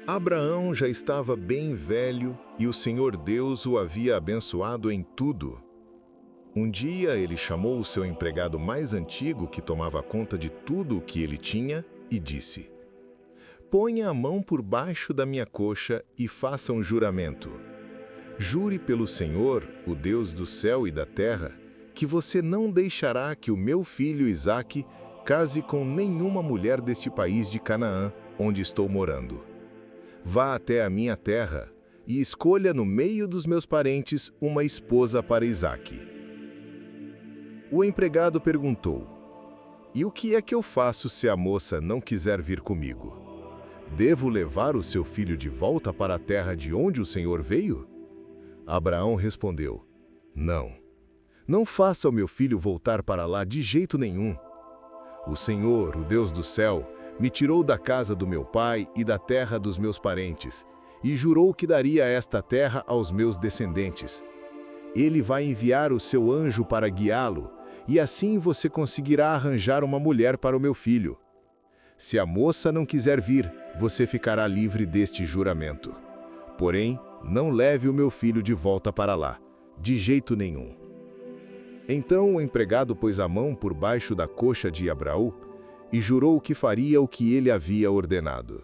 Abraão já estava bem velho e o Senhor Deus o havia abençoado em tudo. Um dia ele chamou o seu empregado mais antigo, que tomava conta de tudo o que ele tinha, e disse: "Ponha a mão por baixo da minha coxa e faça um juramento. Jure pelo Senhor, o Deus do céu e da terra, que você não deixará que o meu filho Isaque case com nenhuma mulher deste país de Canaã, onde estou morando. Vá até a minha terra e escolha no meio dos meus parentes uma esposa para Isaque." O empregado perguntou: "E o que é que eu faço se a moça não quiser vir comigo? Devo levar o seu filho de volta para a terra de onde o Senhor veio?" Abraão respondeu: "Não, não faça o meu filho voltar para lá de jeito nenhum. O Senhor, o Deus do céu, me tirou da casa do meu pai e da terra dos meus parentes, e jurou que daria esta terra aos meus descendentes. Ele vai enviar o seu anjo para guiá-lo, e assim você conseguirá arranjar uma mulher para o meu filho. Se a moça não quiser vir, você ficará livre deste juramento. Porém, não leve o meu filho de volta para lá, de jeito nenhum." Então o empregado pôs a mão por baixo da coxa de Abraão e jurou que faria o que ele havia ordenado.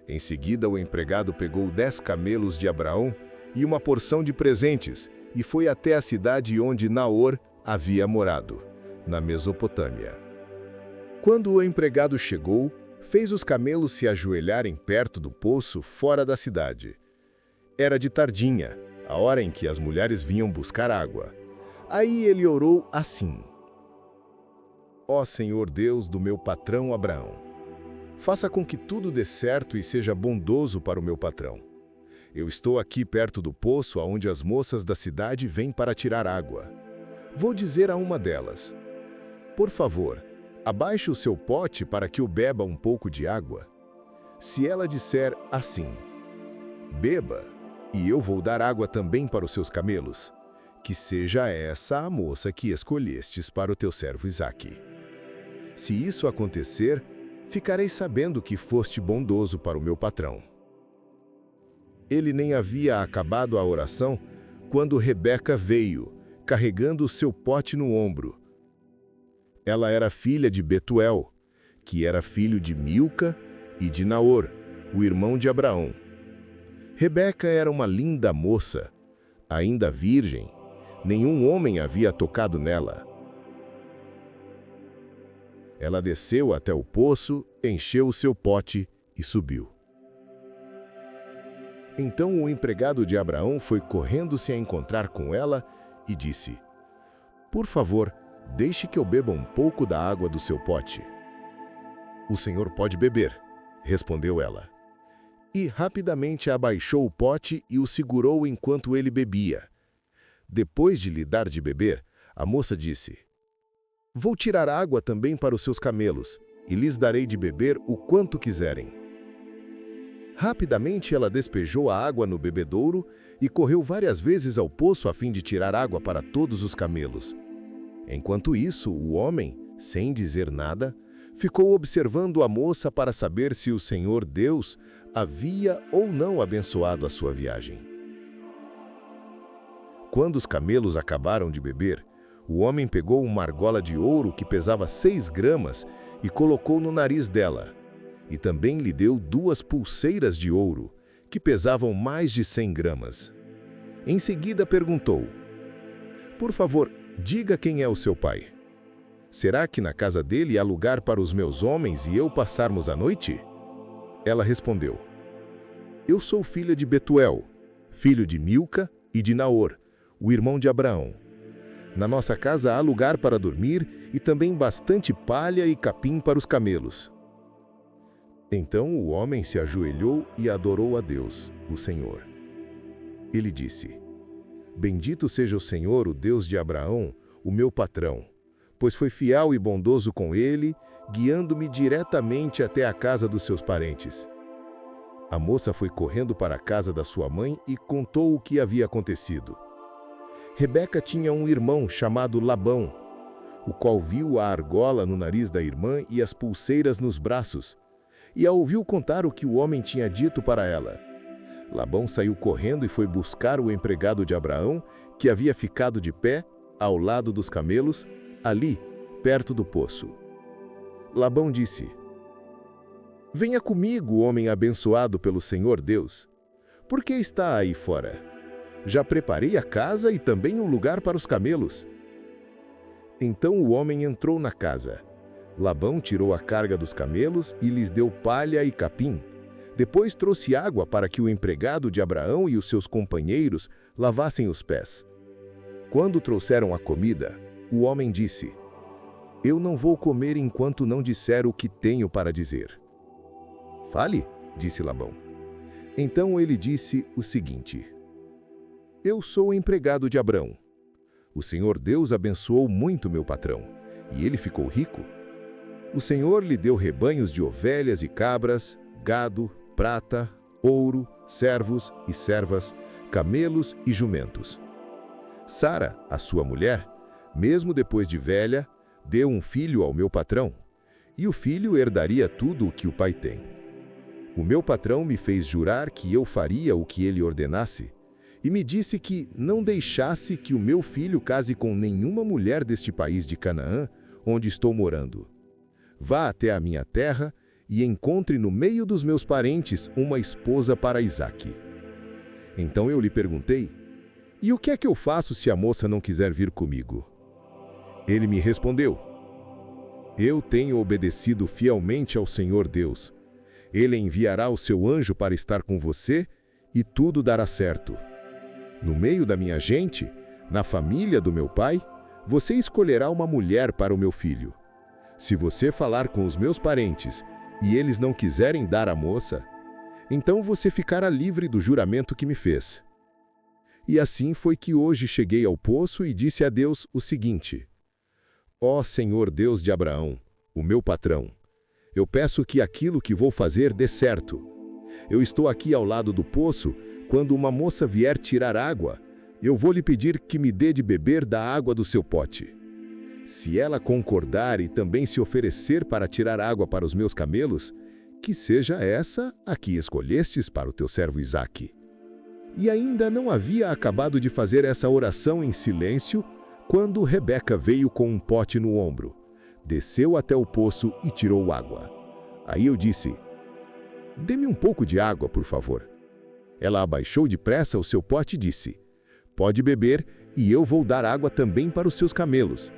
Em seguida, o empregado pegou 10 camelos de Abraão e uma porção de presentes e foi até a cidade onde Naor havia morado, na Mesopotâmia. Quando o empregado chegou, fez os camelos se ajoelharem perto do poço fora da cidade. Era de tardinha, a hora em que as mulheres vinham buscar água. Aí ele orou assim: "Ó Senhor Deus do meu patrão Abraão, faça com que tudo dê certo e seja bondoso para o meu patrão. Eu estou aqui perto do poço onde as moças da cidade vêm para tirar água. Vou dizer a uma delas: por favor, abaixe o seu pote para que eu beba um pouco de água. Se ela disser assim: beba, e eu vou dar água também para os seus camelos, que seja essa a moça que escolhestes para o teu servo Isaque. Se isso acontecer, ficarei sabendo que foste bondoso para o meu patrão." Ele nem havia acabado a oração quando Rebeca veio, carregando o seu pote no ombro. Ela era filha de Betuel, que era filho de Milca e de Naor, o irmão de Abraão. Rebeca era uma linda moça, ainda virgem, nenhum homem havia tocado nela. Ela desceu até o poço, encheu o seu pote e subiu. Então o empregado de Abraão foi correndo-se a encontrar com ela e disse: "Por favor, deixe que eu beba um pouco da água do seu pote." "O senhor pode beber", respondeu ela. E rapidamente abaixou o pote e o segurou enquanto ele bebia. Depois de lhe dar de beber, a moça disse: "Vou tirar água também para os seus camelos, e lhes darei de beber o quanto quiserem." Rapidamente ela despejou a água no bebedouro e correu várias vezes ao poço a fim de tirar água para todos os camelos. Enquanto isso, o homem, sem dizer nada, ficou observando a moça para saber se o Senhor Deus havia ou não abençoado a sua viagem. Quando os camelos acabaram de beber, o homem pegou uma argola de ouro que pesava 6 gramas e colocou no nariz dela. E também lhe deu 2 pulseiras de ouro, que pesavam mais de 100 gramas. Em seguida perguntou: "Por favor, diga quem é o seu pai. Será que na casa dele há lugar para os meus homens e eu passarmos a noite?" Ela respondeu: "Eu sou filha de Betuel, filho de Milca e de Naor, o irmão de Abraão. Na nossa casa há lugar para dormir e também bastante palha e capim para os camelos." Então o homem se ajoelhou e adorou a Deus, o Senhor. Ele disse: "Bendito seja o Senhor, o Deus de Abraão, o meu patrão, pois foi fiel e bondoso com ele, guiando-me diretamente até a casa dos seus parentes." A moça foi correndo para a casa da sua mãe e contou o que havia acontecido. Rebeca tinha um irmão chamado Labão, o qual viu a argola no nariz da irmã e as pulseiras nos braços, e a ouviu contar o que o homem tinha dito para ela. Labão saiu correndo e foi buscar o empregado de Abraão, que havia ficado de pé, ao lado dos camelos, ali, perto do poço. Labão disse: "Venha comigo, homem abençoado pelo Senhor Deus. Por que está aí fora? Já preparei a casa e também um lugar para os camelos." Então o homem entrou na casa. Labão tirou a carga dos camelos e lhes deu palha e capim. Depois trouxe água para que o empregado de Abraão e os seus companheiros lavassem os pés. Quando trouxeram a comida, o homem disse: "Eu não vou comer enquanto não disser o que tenho para dizer." "Fale", disse Labão. Então ele disse o seguinte: "Eu sou empregado de Abraão. O Senhor Deus abençoou muito meu patrão, e ele ficou rico. O Senhor lhe deu rebanhos de ovelhas e cabras, gado, prata, ouro, servos e servas, camelos e jumentos. Sara, a sua mulher, mesmo depois de velha, deu um filho ao meu patrão, e o filho herdaria tudo o que o pai tem. O meu patrão me fez jurar que eu faria o que ele ordenasse, e me disse que não deixasse que o meu filho case com nenhuma mulher deste país de Canaã, onde estou morando. Vá até a minha terra e encontre no meio dos meus parentes uma esposa para Isaque." Então eu lhe perguntei: "E o que é que eu faço se a moça não quiser vir comigo?" Ele me respondeu: "Eu tenho obedecido fielmente ao Senhor Deus. Ele enviará o seu anjo para estar com você e tudo dará certo. No meio da minha gente, na família do meu pai, você escolherá uma mulher para o meu filho. Se você falar com os meus parentes e eles não quiserem dar a moça, então você ficará livre do juramento que me fez." E assim foi que hoje cheguei ao poço e disse a Deus o seguinte: "Ó Senhor Deus de Abraão, o meu patrão, eu peço que aquilo que vou fazer dê certo. Eu estou aqui ao lado do poço. Quando uma moça vier tirar água, eu vou lhe pedir que me dê de beber da água do seu pote. Se ela concordar e também se oferecer para tirar água para os meus camelos, que seja essa a que escolhestes para o teu servo Isaque." E ainda não havia acabado de fazer essa oração em silêncio, quando Rebeca veio com um pote no ombro, desceu até o poço e tirou água. Aí eu disse: "Dê-me um pouco de água, por favor." Ela abaixou depressa o seu pote e disse: "Pode beber, e eu vou dar água também para os seus camelos."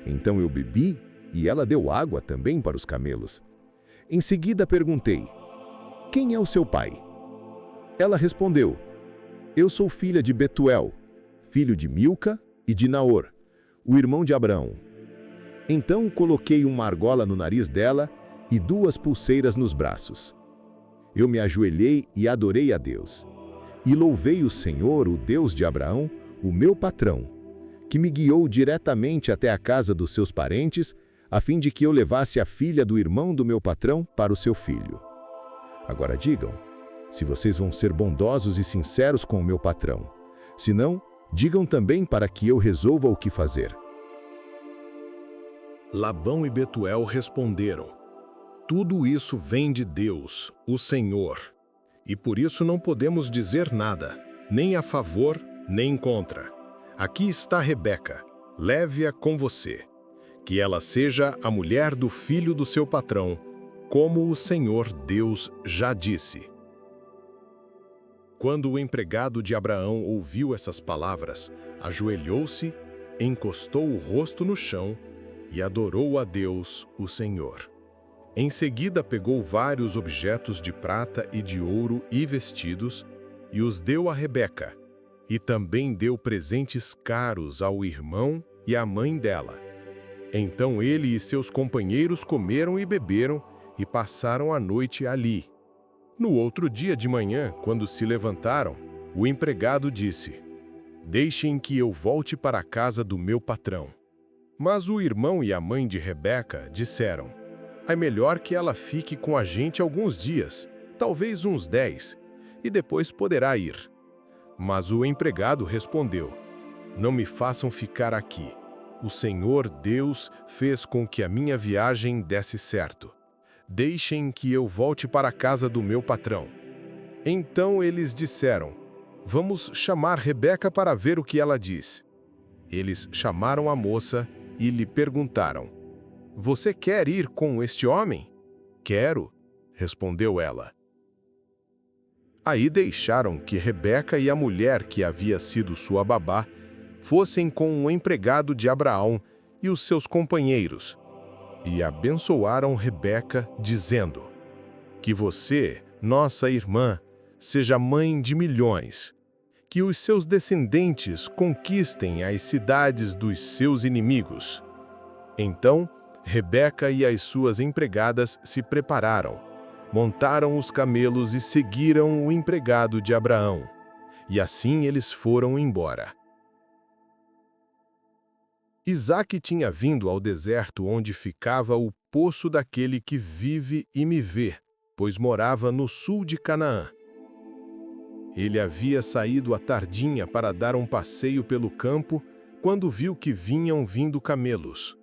Então eu bebi, e ela deu água também para os camelos. Em seguida perguntei: "Quem é o seu pai?" Ela respondeu: "Eu sou filha de Betuel, filho de Milca e de Naor, o irmão de Abraão." Então coloquei uma argola no nariz dela e 2 pulseiras nos braços. Eu me ajoelhei e adorei a Deus. E louvei o Senhor, o Deus de Abraão, o meu patrão, que me guiou diretamente até a casa dos seus parentes, a fim de que eu levasse a filha do irmão do meu patrão para o seu filho. Agora digam, se vocês vão ser bondosos e sinceros com o meu patrão. Se não, digam também para que eu resolva o que fazer." Labão e Betuel responderam: "Tudo isso vem de Deus, o Senhor, e por isso não podemos dizer nada, nem a favor, nem contra. Aqui está Rebeca, leve-a com você. Que ela seja a mulher do filho do seu patrão, como o Senhor Deus já disse." Quando o empregado de Abraão ouviu essas palavras, ajoelhou-se, encostou o rosto no chão e adorou a Deus, o Senhor. Em seguida pegou vários objetos de prata e de ouro e vestidos e os deu a Rebeca, e também deu presentes caros ao irmão e à mãe dela. Então ele e seus companheiros comeram e beberam e passaram a noite ali. No outro dia de manhã, quando se levantaram, o empregado disse: "Deixem que eu volte para a casa do meu patrão." Mas o irmão e a mãe de Rebeca disseram: "É melhor que ela fique com a gente alguns dias, talvez uns 10, e depois poderá ir." Mas o empregado respondeu: "Não me façam ficar aqui. O Senhor Deus fez com que a minha viagem desse certo. Deixem que eu volte para a casa do meu patrão. Então eles disseram: Vamos chamar Rebeca para ver o que ela diz. Eles chamaram a moça e lhe perguntaram: Você quer ir com este homem? Quero, respondeu ela. Aí deixaram que Rebeca e a mulher que havia sido sua babá fossem com o empregado de Abraão e os seus companheiros, e abençoaram Rebeca, dizendo: Que você, nossa irmã, seja mãe de milhões, que os seus descendentes conquistem as cidades dos seus inimigos. Então, Rebeca e as suas empregadas se prepararam, montaram os camelos e seguiram o empregado de Abraão. E assim eles foram embora. Isaque tinha vindo ao deserto onde ficava o poço daquele que vive e me vê, pois morava no sul de Canaã. Ele havia saído à tardinha para dar um passeio pelo campo, quando viu que vinham vindo camelos.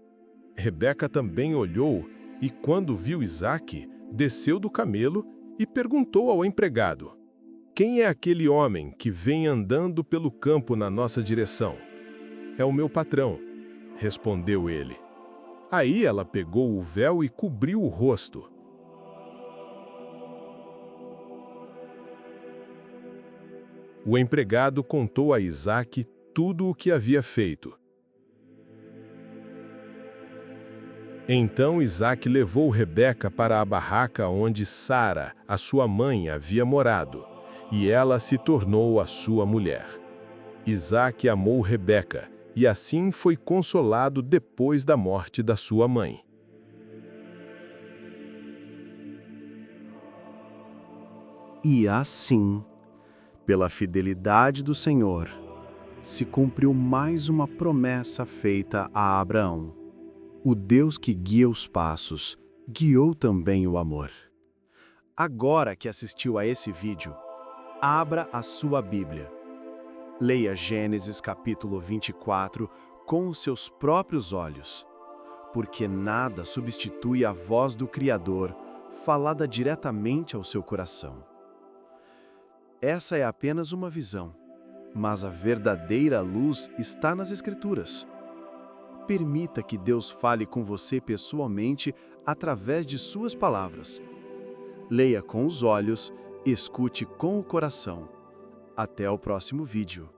Rebeca também olhou e, quando viu Isaque, desceu do camelo e perguntou ao empregado: Quem é aquele homem que vem andando pelo campo na nossa direção? É o meu patrão, respondeu ele. Aí ela pegou o véu e cobriu o rosto. O empregado contou a Isaque tudo o que havia feito. Então Isaque levou Rebeca para a barraca onde Sara, a sua mãe, havia morado, e ela se tornou a sua mulher. Isaque amou Rebeca, e assim foi consolado depois da morte da sua mãe. E assim, pela fidelidade do Senhor, se cumpriu mais uma promessa feita a Abraão. O Deus que guia os passos, guiou também o amor. Agora que assistiu a esse vídeo, abra a sua Bíblia. Leia Gênesis capítulo 24 com os seus próprios olhos, porque nada substitui a voz do Criador falada diretamente ao seu coração. Essa é apenas uma visão, mas a verdadeira luz está nas Escrituras. Permita que Deus fale com você pessoalmente através de suas palavras. Leia com os olhos, escute com o coração. Até o próximo vídeo.